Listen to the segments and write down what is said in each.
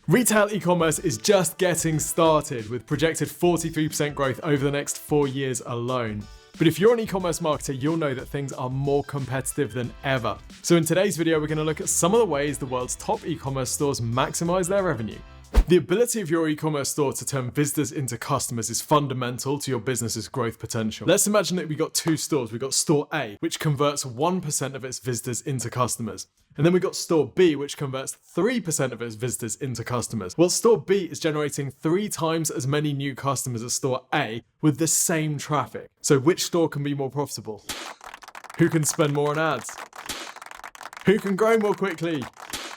Retail e-commerce is just getting started with projected 43% growth over the next 4 years alone. But if you're an e-commerce marketer, you'll know that things are more competitive than ever. So in today's video, we're going to look at some of the ways the world's top e-commerce stores maximize their revenue. The ability of your e-commerce store to turn visitors into customers is fundamental to your business's growth potential. Let's imagine that we got two stores. We got store A, which converts 1% of its visitors into customers. And then we got store B, which converts 3% of its visitors into customers. Well, store B is generating 3 times as many new customers as store A with the same traffic. So which store can be more profitable? Who can spend more on ads? Who can grow more quickly?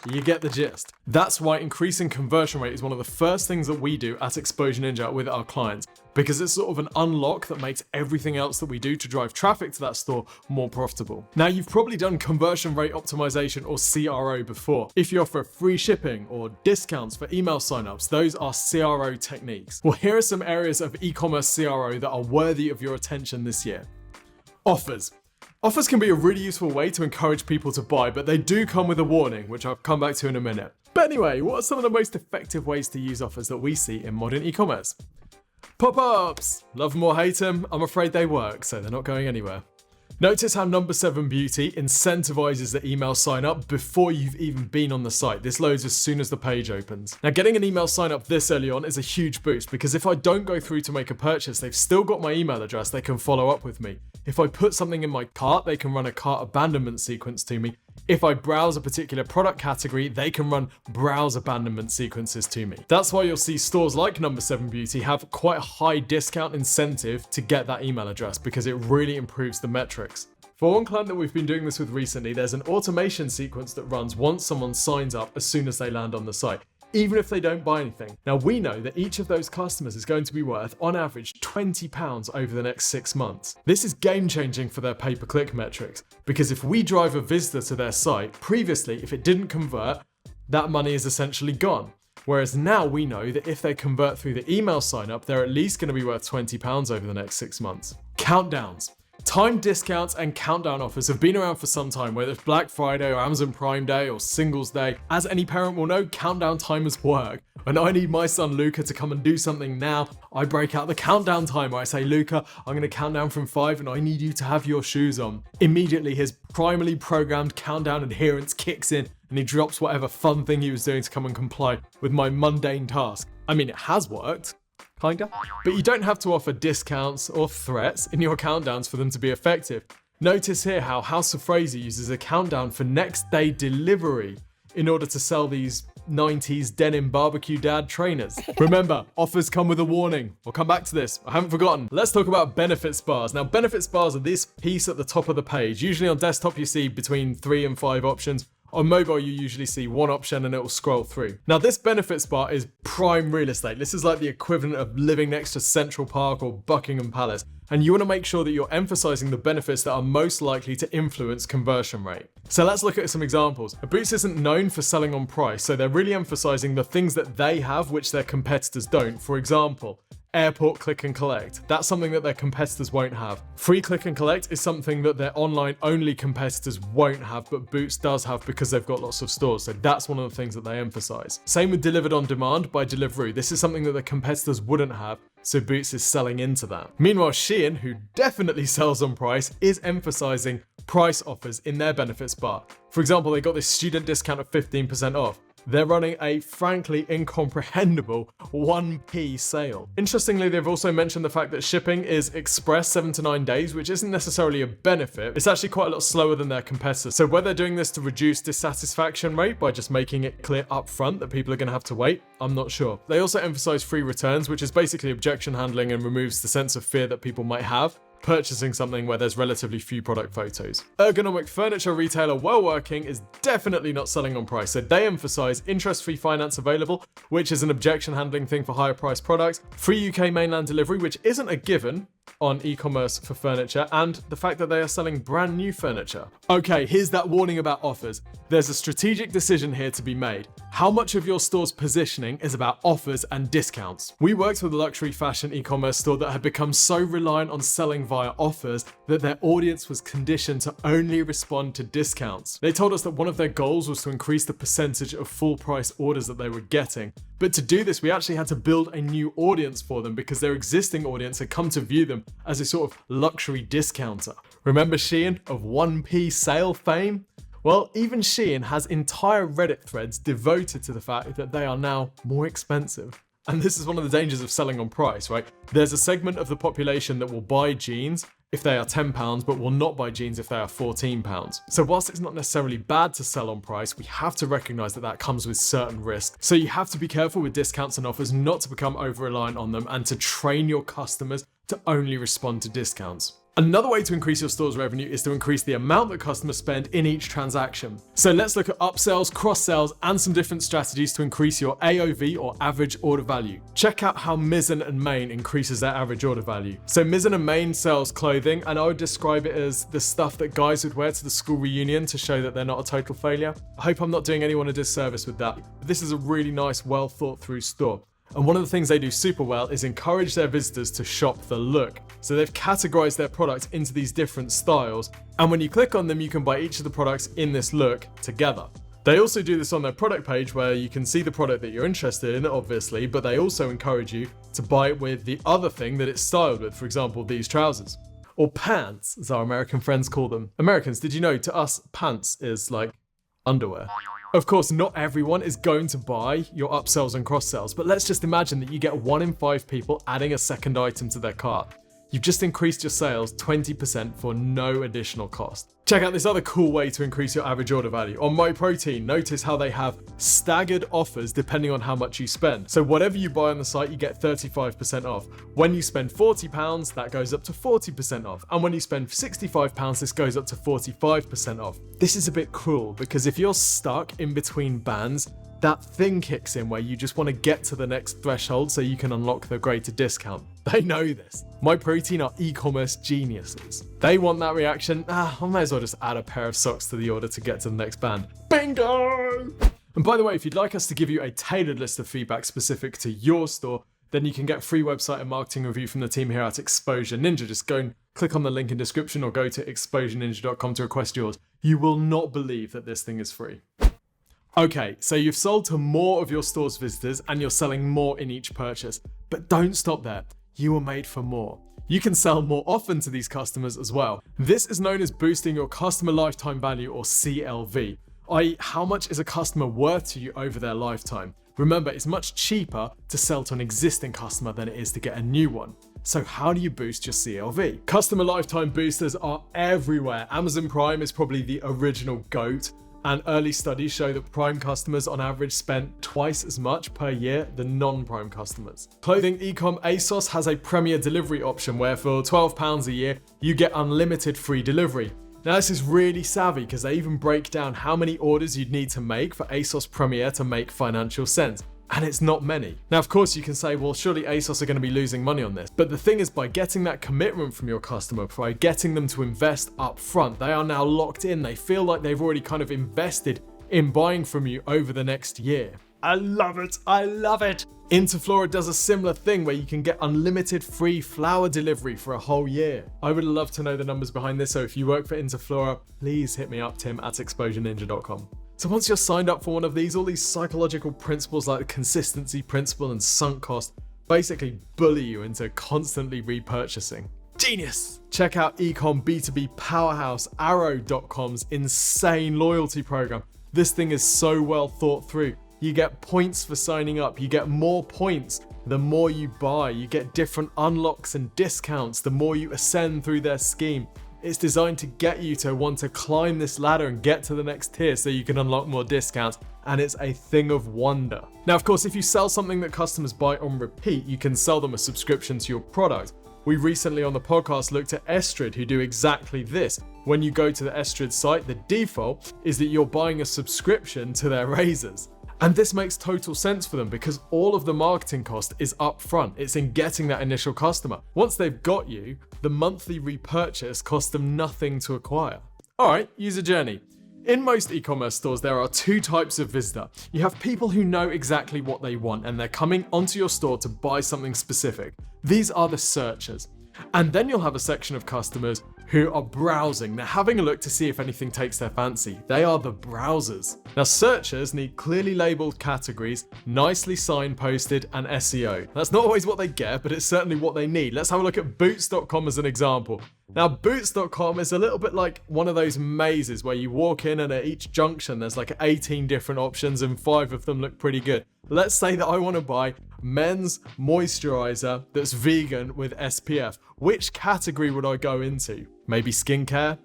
You get the gist. That's why increasing conversion rate is one of the first things that we do at Exposure Ninja with our clients, because it's sort of an unlock that makes everything else that we do to drive traffic to that store more profitable. Now, you've probably done conversion rate optimization or CRO before. If you offer free shipping or discounts for email signups, those are CRO techniques. Well, here are some areas of e-commerce CRO that are worthy of your attention this year. Offers. Offers can be a really useful way to encourage people to buy, but they do come with a warning, which I'll come back to in a minute. But anyway, what are some of the most effective ways to use offers that we see in modern e-commerce? Pop-ups! Love them or hate them, I'm afraid they work, so they're not going anywhere. Notice how number 7 Beauty incentivizes the email sign up before you've even been on the site. This loads as soon as the page opens. Now, getting an email sign up this early on is a huge boost because if I don't go through to make a purchase, they've still got my email address, they can follow up with me. If I put something in my cart, they can run a cart abandonment sequence to me. If I browse a particular product category, they can run browse abandonment sequences to me. That's why you'll see stores like number 7 Beauty have quite a high discount incentive to get that email address because it really improves the metrics. For one client that we've been doing this with recently, there's an automation sequence that runs once someone signs up as soon as they land on the site, even if they don't buy anything. Now, we know that each of those customers is going to be worth, on average, £20 over the next 6 months. This is game-changing for their pay-per-click metrics, because if we drive a visitor to their site, previously, if it didn't convert, that money is essentially gone. Whereas now we know that if they convert through the email sign-up, they're at least going to be worth £20 over the next 6 months. Countdowns. Timed discounts and countdown offers have been around for some time, whether it's Black Friday or Amazon Prime Day or Singles Day. As any parent will know, countdown timers work. When I need my son Luca to come and do something now, I break out the countdown timer. I say, Luca, I'm going to count down from 5 and I need you to have your shoes on. Immediately, his primarily programmed countdown adherence kicks in and he drops whatever fun thing he was doing to come and comply with my mundane task. I mean, it has worked. Kinda. But you don't have to offer discounts or threats in your countdowns for them to be effective. Notice here how House of Fraser uses a countdown for next day delivery in order to sell these 90s denim barbecue dad trainers. Remember, offers come with a warning. We'll come back to this. I haven't forgotten. Let's talk about benefits bars. Now, benefits bars are this piece at the top of the page. Usually on desktop, you see between 3 and 5 options. On mobile, you usually see one option and it will scroll through. Now, this benefits bar is prime real estate. This is like the equivalent of living next to Central Park or Buckingham Palace. And you want to make sure that you're emphasizing the benefits that are most likely to influence conversion rate. So let's look at some examples. Boots isn't known for selling on price, so they're really emphasizing the things that they have which their competitors don't. For example, airport click and collect. That's something that their competitors won't have. Free click and collect is something that their online only competitors won't have, but Boots does have because they've got lots of stores. So that's one of the things that they emphasize. Same with delivered on demand by Deliveroo. This is something that the competitors wouldn't have, so Boots is selling into that. Meanwhile, Shein, who definitely sells on price, is emphasizing price offers in their benefits bar. For example, they got this student discount of 15% off. They're running a frankly incomprehensible 1p sale. Interestingly, they've also mentioned the fact that shipping is express 7 to 9 days, which isn't necessarily a benefit. It's actually quite a lot slower than their competitors. So whether they're doing this to reduce dissatisfaction rate by just making it clear up front that people are going to have to wait, I'm not sure. They also emphasize free returns, which is basically objection handling and removes the sense of fear that people might have purchasing something where there's relatively few product photos. Ergonomic furniture retailer Well Working is definitely not selling on price, so they emphasize interest-free finance available, which is an objection handling thing for higher priced products, free UK mainland delivery, which isn't a given, on e-commerce for furniture and the fact that they are selling brand new furniture. Okay, here's that warning about offers. There's a strategic decision here to be made. How much of your store's positioning is about offers and discounts? We worked with a luxury fashion e-commerce store that had become so reliant on selling via offers that their audience was conditioned to only respond to discounts. They told us that one of their goals was to increase the percentage of full price orders that they were getting. But to do this, we actually had to build a new audience for them because their existing audience had come to view them as a sort of luxury discounter. Remember Shein of 1p sale fame? Well, even Shein has entire Reddit threads devoted to the fact that they are now more expensive. And this is one of the dangers of selling on price, right? There's a segment of the population that will buy jeans if they are £10, but will not buy jeans if they are £14. So whilst it's not necessarily bad to sell on price, we have to recognize that that comes with certain risk. So you have to be careful with discounts and offers, not to become over-reliant on them, and to train your customers to only respond to discounts. Another way to increase your store's revenue is to increase the amount that customers spend in each transaction. So let's look at upsells, cross-sells, and some different strategies to increase your AOV or average order value. Check out how Mizzen and Main increases their average order value. So Mizzen and Main sells clothing, and I would describe it as the stuff that guys would wear to the school reunion to show that they're not a total failure. I hope I'm not doing anyone a disservice with that. This is a really nice, well thought through store. And one of the things they do super well is encourage their visitors to shop the look. So they've categorized their products into these different styles, and when you click on them, you can buy each of the products in this look together. They also do this on their product page where you can see the product that you're interested in, obviously, but they also encourage you to buy it with the other thing that it's styled with, for example, these trousers. Or pants, as our American friends call them. Americans, did you know, to us, pants is like underwear. Of course, not everyone is going to buy your upsells and cross-sells, but let's just imagine that you get 1 in 5 people adding a second item to their cart. You've just increased your sales 20% for no additional cost. Check out this other cool way to increase your average order value. On MyProtein, notice how they have staggered offers depending on how much you spend. So whatever you buy on the site, you get 35% off. When you spend £40, that goes up to 40% off. And when you spend £65, this goes up to 45% off. This is a bit cruel because if you're stuck in between bands, that thing kicks in where you just want to get to the next threshold so you can unlock the greater discount. They know this. MyProtein are e-commerce geniuses. They want that reaction. I might as well just add a pair of socks to the order to get to the next band. Bingo! And by the way, if you'd like us to give you a tailored list of feedback specific to your store, then you can get a free website and marketing review from the team here at Exposure Ninja. Just go and click on the link in description or go to exposureninja.com to request yours. You will not believe that this thing is free. Okay, so you've sold to more of your store's visitors and you're selling more in each purchase. But don't stop there. You were made for more. You can sell more often to these customers as well. This is known as boosting your customer lifetime value, or CLV, i.e. how much is a customer worth to you over their lifetime. Remember, it's much cheaper to sell to an existing customer than it is to get a new one. So how do you boost your CLV? Customer lifetime boosters are everywhere. Amazon Prime is probably the original GOAT. And early studies show that Prime customers on average spent twice as much per year than non-Prime customers. Clothing e-com ASOS has a premier delivery option where for £12 a year, you get unlimited free delivery. Now this is really savvy because they even break down how many orders you'd need to make for ASOS Premier to make financial sense. And it's not many. Now, of course, you can say, well, surely ASOS are going to be losing money on this. But the thing is, by getting that commitment from your customer, by getting them to invest up front, they are now locked in. They feel like they've already kind of invested in buying from you over the next year. I love it. I love it. Interflora does a similar thing where you can get unlimited free flower delivery for a whole year. I would love to know the numbers behind this. So if you work for Interflora, please hit me up, Tim at exposureninja.com. So once you're signed up for one of these, all these psychological principles like the consistency principle and sunk cost basically bully you into constantly repurchasing. Genius! Check out ecom B2B powerhouse Arrow.com's insane loyalty program. This thing is so well thought through. You get points for signing up. You get more points the more you buy. You get different unlocks and discounts the more you ascend through their scheme. It's designed to get you to want to climb this ladder and get to the next tier so you can unlock more discounts, and it's a thing of wonder. Now, of course, if you sell something that customers buy on repeat, you can sell them a subscription to your product. We recently on the podcast looked at Estrid, who do exactly this. When you go to the Estrid site, the default is that you're buying a subscription to their razors. And this makes total sense for them because all of the marketing cost is up front. It's in getting that initial customer. Once they've got you, the monthly repurchase costs them nothing to acquire. All right, user journey. In most e-commerce stores, there are two types of visitor. You have people who know exactly what they want and they're coming onto your store to buy something specific. These are the searchers. And then you'll have a section of customers who are browsing. They're having a look to see if anything takes their fancy. They are the browsers. Now, searchers need clearly labeled categories, nicely signposted, and SEO. That's not always what they get, but it's certainly what they need. Let's have a look at Boots.com as an example. Now, Boots.com is a little bit like one of those mazes where you walk in and at each junction there's like 18 different options and 5 of them look pretty good. Let's say that I want to buy men's moisturizer that's vegan with SPF. Which category would I go into? Maybe skincare,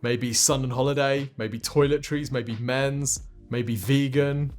maybe sun and holiday, maybe toiletries, maybe men's, maybe vegan,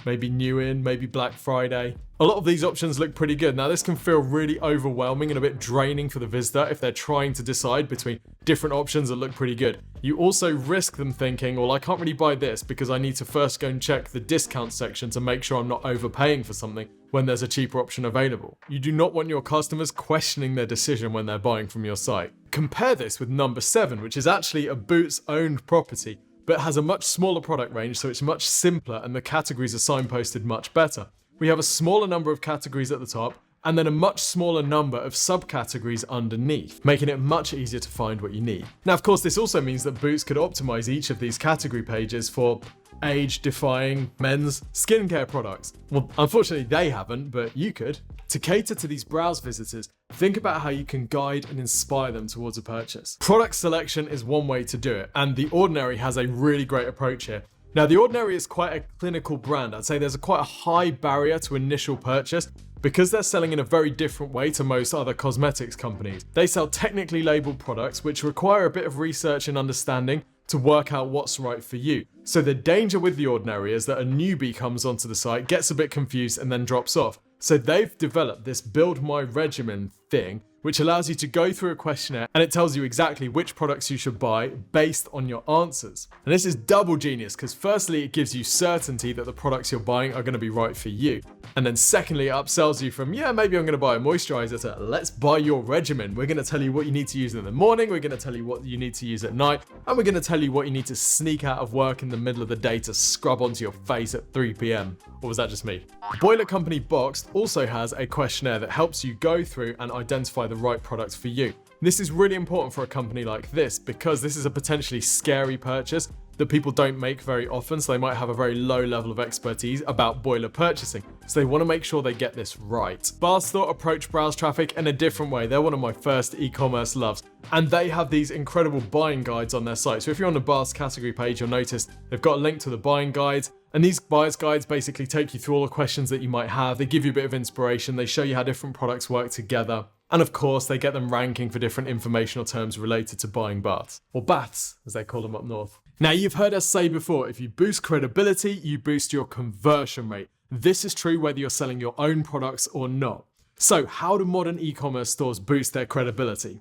maybe new in, maybe Black Friday. A lot of these options look pretty good. Now, this can feel really overwhelming and a bit draining for the visitor if they're trying to decide between different options that look pretty good. You also risk them thinking, well, I can't really buy this because I need to first go and check the discount section to make sure I'm not overpaying for something when there's a cheaper option available. You do not want your customers questioning their decision when they're buying from your site. Compare this with number 7, which is actually a Boots owned property, but has a much smaller product range, so it's much simpler and the categories are signposted much better. We have a smaller number of categories at the top and then a much smaller number of subcategories underneath, making it much easier to find what you need. Now, of course, this also means that Boots could optimize each of these category pages for age-defying men's skincare products. Well, unfortunately, they haven't, but you could. To cater to these browse visitors, think about how you can guide and inspire them towards a purchase. Product selection is one way to do it, and The Ordinary has a really great approach here. Now, The Ordinary is quite a clinical brand. I'd say there's quite a high barrier to initial purchase because they're selling in a very different way to most other cosmetics companies. They sell technically labeled products which require a bit of research and understanding to work out what's right for you. So the danger with The Ordinary is that a newbie comes onto the site, gets a bit confused, and then drops off. So they've developed this build my regimen thing, which allows you to go through a questionnaire and it tells you exactly which products you should buy based on your answers. And this is double genius because firstly, it gives you certainty that the products you're buying are going to be right for you. And then secondly, it upsells you from, yeah, maybe I'm going to buy a moisturizer to let's buy your regimen. We're going to tell you what you need to use in the morning. We're going to tell you what you need to use at night. And we're going to tell you what you need to sneak out of work in the middle of the day to scrub onto your face at 3 p.m. Or was that just me? Boiler Company Boxed also has a questionnaire that helps you go through and identify the right products for you. This is really important for a company like this because this is a potentially scary purchase that people don't make very often, so they might have a very low level of expertise about boiler purchasing. So they want to make sure they get this right. Barstore approach browse traffic in a different way. They're one of my first e-commerce loves, and they have these incredible buying guides on their site. So if you're on the Bars category page, you'll notice they've got a link to the buying guides. And these buyer's guides basically take you through all the questions that you might have. They give you a bit of inspiration. They show you how different products work together. And of course, they get them ranking for different informational terms related to buying baths, or baths, as they call them up north. Now, you've heard us say before, if you boost credibility, you boost your conversion rate. This is true whether you're selling your own products or not. So how do modern e-commerce stores boost their credibility?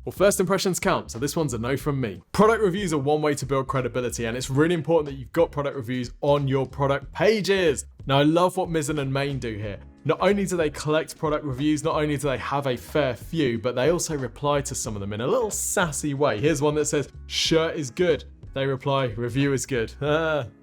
Well, first impressions count, so this one's a no from me. Product reviews are one way to build credibility, and it's really important that you've got product reviews on your product pages. Now, I love what Mizzen and Main do here. Not only do they collect product reviews, not only do they have a fair few, but they also reply to some of them in a little sassy way. Here's one that says, shirt is good. They reply, review is good.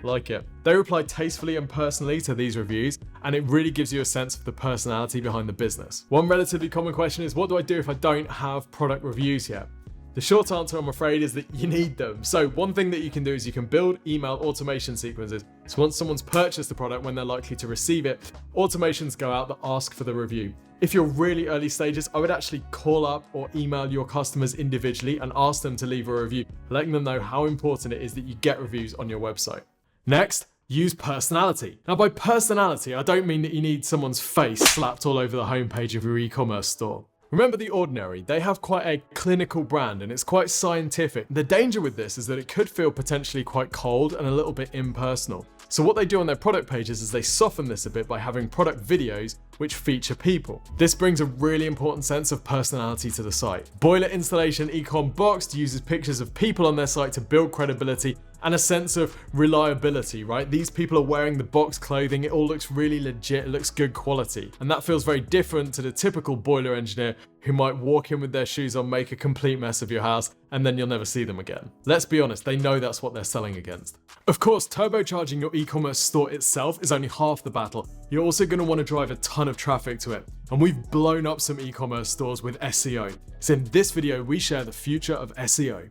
Like it. They reply tastefully and personally to these reviews, and it really gives you a sense of the personality behind the business. One relatively common question is, what do I do if I don't have product reviews yet? The short answer, I'm afraid, is that you need them. So one thing that you can do is you can build email automation sequences. So once someone's purchased the product, when they're likely to receive it, automations go out that ask for the review. If you're really early stages, I would actually call up or email your customers individually and ask them to leave a review, letting them know how important it is that you get reviews on your website. Next, use personality. Now, by personality, I don't mean that you need someone's face slapped all over the homepage of your e-commerce store. Remember The Ordinary, they have quite a clinical brand and it's quite scientific. The danger with this is that it could feel potentially quite cold and a little bit impersonal. So what they do on their product pages is they soften this a bit by having product videos which feature people. This brings a really important sense of personality to the site. Boiler Installation Ecom Boxed uses pictures of people on their site to build credibility and a sense of reliability, right? These people are wearing the box clothing, it all looks really legit, it looks good quality. And that feels very different to the typical boiler engineer who might walk in with their shoes on, make a complete mess of your house, and then you'll never see them again. Let's be honest, they know that's what they're selling against. Of course, turbocharging your e-commerce store itself is only half the battle. You're also going to want to drive a ton of traffic to it. And we've blown up some e-commerce stores with SEO. So in this video, we share the future of SEO.